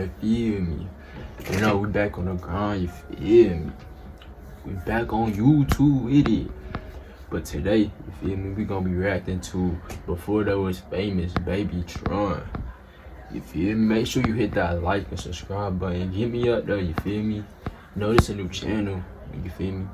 you feel me? You know, we back on the grind, you feel me? We back on YouTube with it. But today, you feel me, we gonna be reacting to Before That Was Famous, Baby Tron. You feel me? Make sure you hit that like and subscribe button. Get me up there, you feel me? You know this a new channel, you feel me?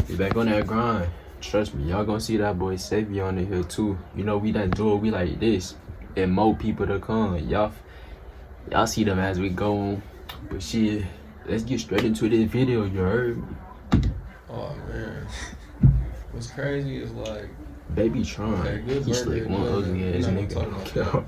We back on that grind. Trust me, y'all gonna see that boy Savior on the here too. You know we done do it, we like this. And more people to come. Y'all see them as we go on. But shit, let's get straight into this video, you heard me? Oh man. What's crazy is like Baby Tron, he's like one ugly ass nigga.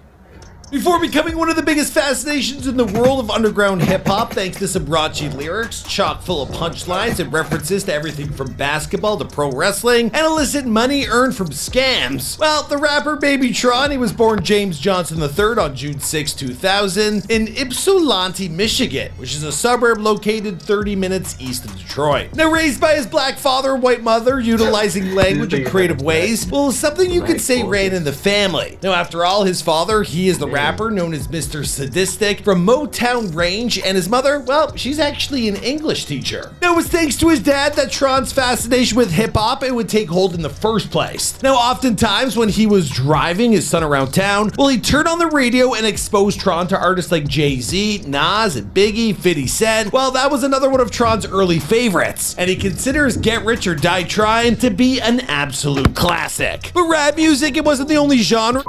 Before becoming one of the biggest fascinations in the world of underground hip-hop, thanks to some raunchy lyrics, chock full of punchlines and references to everything from basketball to pro wrestling, and illicit money earned from scams. Well, the rapper Baby Tron, he was born James Johnson III on June 6, 2000 in Ypsilanti, Michigan, which is a suburb located 30 minutes east of Detroit. Now, raised by his black father and white mother, utilizing language in creative ways, well, something you could say ran in the family. Now, after all, his father, he is the rapper known as Mr. Sadistic from Motown Range, and his mother, well, she's actually an English teacher. Now, it was thanks to his dad that Tron's fascination with hip-hop it would take hold in the first place. Now, oftentimes when he was driving his son around town, well, he'd turn on the radio and expose Tron to artists like Jay-Z, Nas, and Biggie, 50 Cent. Well, that was another one of Tron's early favorites, and he considers Get Rich or Die Trying to be an absolute classic. But rap music, it wasn't the only genre.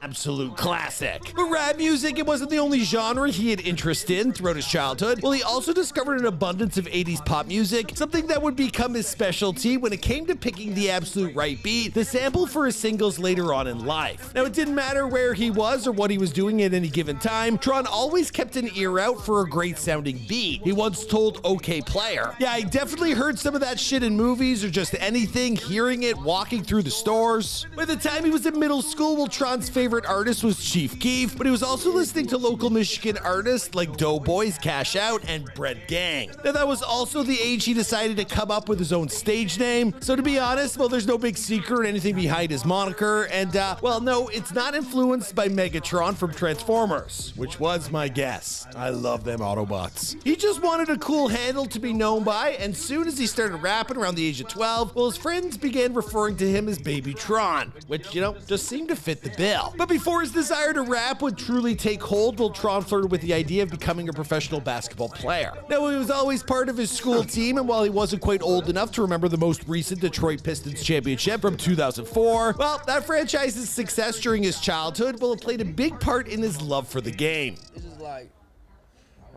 Absolute classic. But rap music, it wasn't the only genre he had interest in throughout his childhood. Well, he also discovered an abundance of 80s pop music, something that would become his specialty when it came to picking the absolute right beat, the sample for his singles later on in life. Now, it didn't matter where he was or what he was doing at any given time, Tron always kept an ear out for a great sounding beat. He once told OK Player, "Yeah, I definitely heard some of that shit in movies or just anything, hearing it, walking through the stores." By the time he was in middle school, well, Tron's favorite artist was Chief Keef, but he was also listening to local Michigan artists like Doughboys, Cash Out, and Bread Gang. Now, that was also the age he decided to come up with his own stage name. So to be honest, well, there's no big secret or anything behind his moniker, and well, no, it's not influenced by Megatron from Transformers, which was my guess. I love them Autobots. He just wanted a cool handle to be known by, and soon as he started rapping around the age of 12, well, his friends began referring to him as Baby Tron, which, you know, just seemed to fit the bill. But before his desire to rap would truly take hold, well, Tron flirted with the idea of becoming a professional basketball player. Now, he was always part of his school team, and while he wasn't quite old enough to remember the most recent Detroit Pistons championship from 2004, well, that franchise's success during his childhood, well, it played a big part in his love for the game. it's just like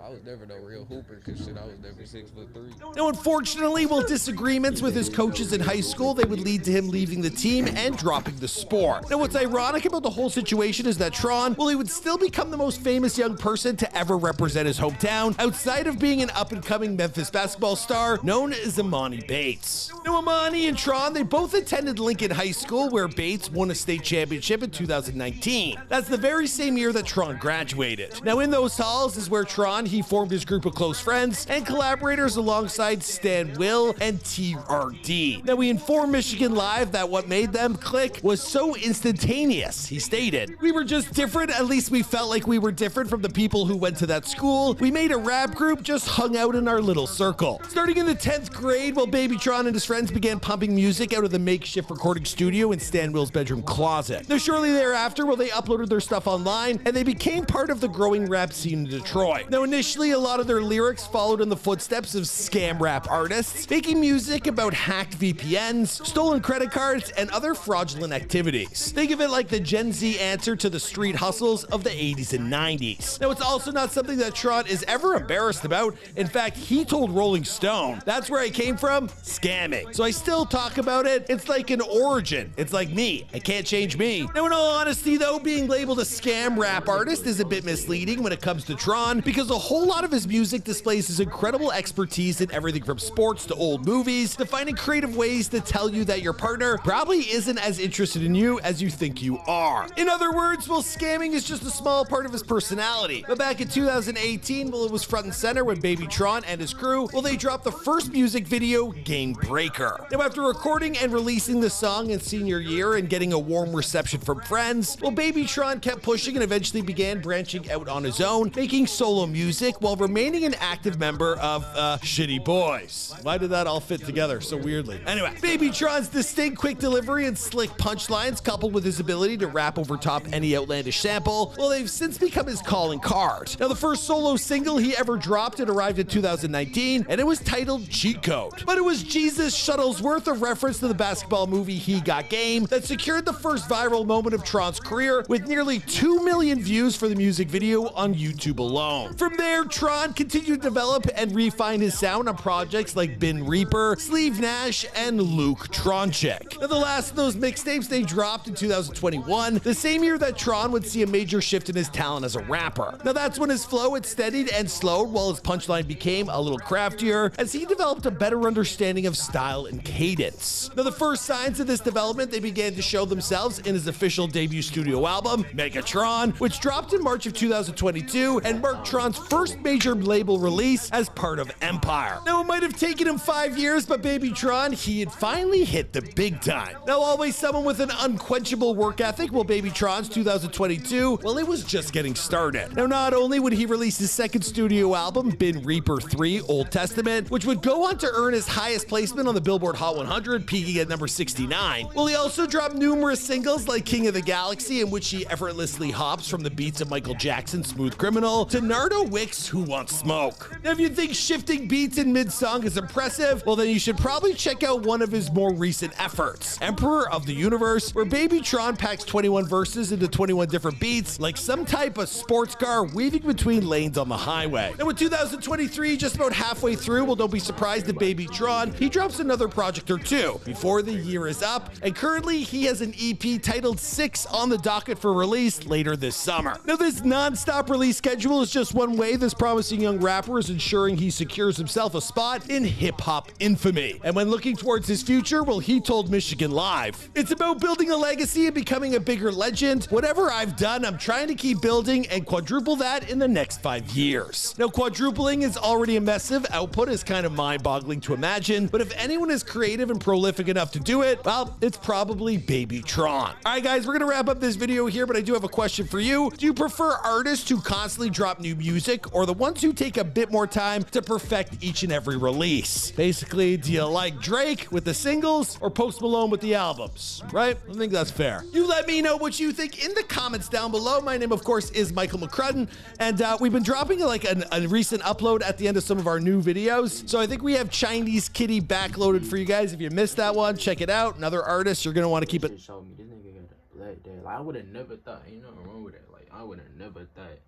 I was never no real hooper because shit, I was never 6'3". Now, unfortunately, while disagreements with his coaches in high school, they would lead to him leaving the team and dropping the sport. Now, what's ironic about the whole situation is that Tron, well, he would still become the most famous young person to ever represent his hometown, outside of being an up-and-coming Memphis basketball star known as Imani Bates. Now, Imani and Tron, they both attended Lincoln High School, where Bates won a state championship in 2019. That's the very same year that Tron graduated. Now, in those halls is where Tron, he formed his group of close friends and collaborators alongside Stan Will and TRD. Now, we informed Michigan Live that what made them click was so instantaneous. He stated, "We were just different, at least we felt like we were different from the people who went to that school. We made a rap group, just hung out in our little circle." Starting in the 10th grade, while Baby Tron and his friends began pumping music out of the makeshift recording studio in Stan Will's bedroom closet. Now, shortly thereafter, well, they uploaded their stuff online and they became part of the growing rap scene in Detroit. Now, initially, a lot of their lyrics followed in the footsteps of scam rap artists, making music about hacked VPNs, stolen credit cards, and other fraudulent activities. Think of it like the Gen Z answer to the street hustles of the 80s and 90s. Now, it's also not something that Tron is ever embarrassed about. In fact, he told Rolling Stone, "That's where I came from, scamming. So I still talk about it. It's like an origin. It's like me. I can't change me." Now, in all honesty, though, being labeled a scam rap artist is a bit misleading when it comes to Tron, because a whole whole lot of his music displays his incredible expertise in everything from sports to old movies, to finding creative ways to tell you that your partner probably isn't as interested in you as you think you are. In other words, well, scamming is just a small part of his personality. But back in 2018, well, it was front and center when Baby Tron and his crew, well, they dropped the first music video, Game Breaker. Now, after recording and releasing the song in senior year and getting a warm reception from friends, well, Baby Tron kept pushing and eventually began branching out on his own, making solo music while remaining an active member of Shitty Boys. Why did that all fit together so weirdly? Anyway, Baby Tron's distinct quick delivery and slick punchlines, coupled with his ability to rap over top any outlandish sample, well, they've since become his calling card. Now, the first solo single he ever dropped, it arrived in 2019, and it was titled Cheat Code. But it was Jesus Shuttlesworth, a reference to the basketball movie He Got Game, that secured the first viral moment of Tron's career, with nearly 2 million views for the music video on YouTube alone. From there, Tron continued to develop and refine his sound on projects like Bin Reaper, Sleeve Nash, and Luke Tronchick. Now, the last of those mixtapes they dropped in 2021, the same year that Tron would see a major shift in his talent as a rapper. Now, that's when his flow had steadied and slowed while his punchline became a little craftier as he developed a better understanding of style and cadence. Now, the first signs of this development, they began to show themselves in his official debut studio album, Megatron, which dropped in March of 2022 and marked Tron's first major label release as part of Empire. Now, it might have taken him 5 years, but Baby Tron, he had finally hit the big time. Now, always someone with an unquenchable work ethic, well, Baby Tron's 2022, well, it was just getting started. Now, not only would he release his second studio album, Bin Reaper 3 Old Testament, which would go on to earn his highest placement on the Billboard Hot 100, peaking at number 69, well, he also dropped numerous singles like King of the Galaxy, in which he effortlessly hops from the beats of Michael Jackson's Smooth Criminal to Nardo Wick's Who Wants Smoke. Now, if you think shifting beats in mid-song is impressive, well, then you should probably check out one of his more recent efforts, Emperor of the Universe, where Baby Tron packs 21 verses into 21 different beats like some type of sports car weaving between lanes on the highway. Now, with 2023 just about halfway through, well, don't be surprised if Baby Tron, he drops another project or two before the year is up, and currently he has an EP titled 6 on the docket for release later this summer. Now, this non-stop release schedule is just one way this promising young rapper is ensuring he secures himself a spot in hip-hop infamy. And when looking towards his future, well, he told Michigan Live, "It's about building a legacy and becoming a bigger legend. Whatever I've done, I'm trying to keep building and quadruple that in the next 5 years." Now, quadrupling is already a massive output, is kind of mind-boggling to imagine, but if anyone is creative and prolific enough to do it, well, it's probably Baby Tron. All right, guys, we're gonna wrap up this video here, but I do have a question for you. Do you prefer artists who constantly drop new music, or the ones who take a bit more time to perfect each and every release? Basically, do you like Drake with the singles or Post Malone with the albums, right? I think that's fair. You let me know what you think in the comments down below. My name, of course, is Michael McCrudden, and we've been dropping like a recent upload at the end of some of our new videos. So I think we have Chinese Kitty backloaded for you guys. If you missed that one, check it out. Another artist, you're gonna want to keep it. Show me this nigga got a black dad. Like, I would have never thought. Ain't nothing wrong with that. Like, I would have never thought.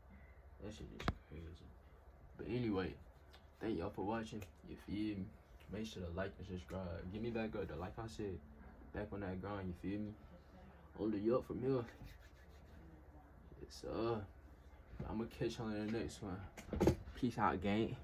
That shit is crazy. But anyway, thank y'all for watching. You feel me? Make sure to like and subscribe. Get me back up there. Like I said, back on that grind. You feel me? Only you up from here. It's I'm gonna catch y'all in the next one. Peace out, gang.